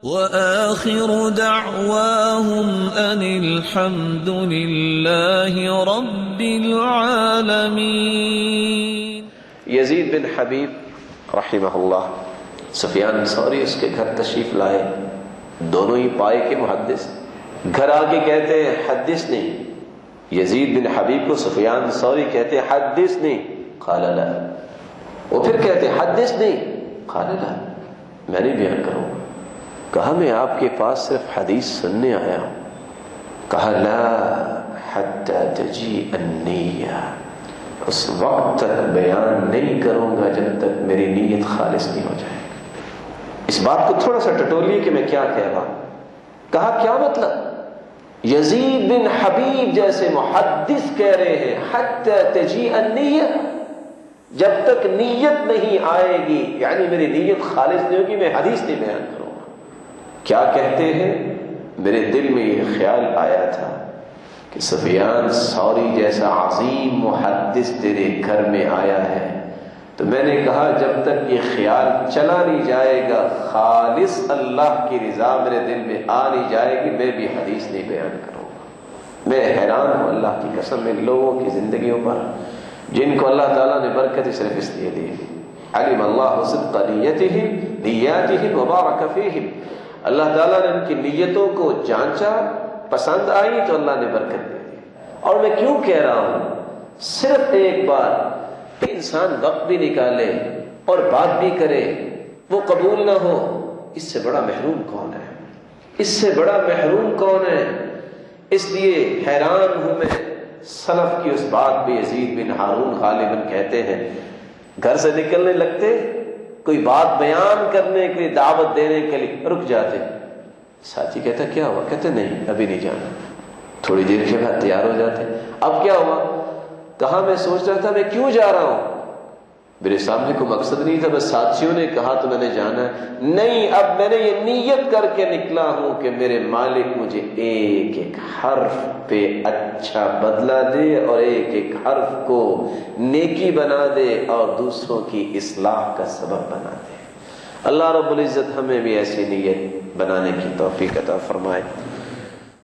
وآخر دعواهم أن الحمد لله رب العالمين۔ یزید بن حبیب رحمہ اللہ، سفیان ثوری اس کے گھر تشریف لائے، دونوں ہی پائے کے محدث، گھر آ کے کہتے ہیں حدثنی، یزید بن حبیب کو سفیان ثوری کہتے ہیں حدثنی، قال لا، وہ پھر کہتے ہیں حدثنی، قال لا، میں نہیں بیان کروں گا۔ کہا میں آپ کے پاس صرف حدیث سننے آیا ہوں۔ کہا لا حتی تجیء النیہ، اس وقت تک بیان نہیں کروں گا جب تک میری نیت خالص نہیں ہو جائے۔ اس بات کو تھوڑا سا ٹٹولیے کہ میں کیا کہہ رہا ہوں۔ کہا کیا مطلب؟ یزید بن حبیب جیسے محدث کہہ رہے ہیں حتی تجیء النیہ، جب تک نیت نہیں آئے گی، یعنی میری نیت خالص نہیں ہوگی، میں حدیث نہیں بیان کروں گا۔ کیا کہتے ہیں؟ میرے دل میں یہ خیال آیا تھا کہ سفیان ثوری جیسا عظیم محدث تیرے گھر میں آیا ہے، تو میں نے کہا جب تک یہ خیال چلا نہیں جائے گا، خالص اللہ کی رضا میرے دل میں آ نہیں جائے گی، میں بھی حدیث نہیں بیان کروں گا۔ میں حیران ہوں اللہ کی قسم ان لوگوں کی زندگیوں پر جن کو اللہ تعالیٰ نے برکت صرف اس لیے دی۔ علم اللہ صدق نیاتہم وبارک فیہم، اللہ تعالیٰ نے ان کی نیتوں کو جانچا، پسند آئی تو اللہ نے برکت دے دی۔ اور میں کیوں کہہ رہا ہوں، صرف ایک بار انسان وقت بھی نکالے اور بات بھی کرے، وہ قبول نہ ہو، اس سے بڑا محروم کون ہے؟ اس سے بڑا محروم کون ہے؟ اس لیے حیران ہوں میں سلف کی اس بات پہ۔ یزید بن ہارون غالباً کہتے ہیں گھر سے نکلنے لگتے، کوئی بات بیان کرنے کے لیے، دعوت دینے کے لیے رک جاتے، ساتھی کہتا کیا ہوا؟ کہتے نہیں ابھی نہیں جانا، تھوڑی دیر کے بعد تیار ہو جاتے، اب کیا ہوا؟ کہا میں سوچ رہا تھا میں کیوں جا رہا ہوں، میرے سامنے کوئی مقصد نہیں تھا، بس ساتھیوں نے کہا تو میں نے جانا ہے۔ نہیں، اب میں نے یہ نیت کر کے نکلا ہوں کہ میرے مالک مجھے ایک ایک حرف پہ اچھا بدلہ دے اور ایک ایک حرف کو نیکی بنا دے اور دوسروں کی اصلاح کا سبب بنا دے۔ اللہ رب العزت ہمیں بھی ایسی نیت بنانے کی توفیق عطا فرمائے۔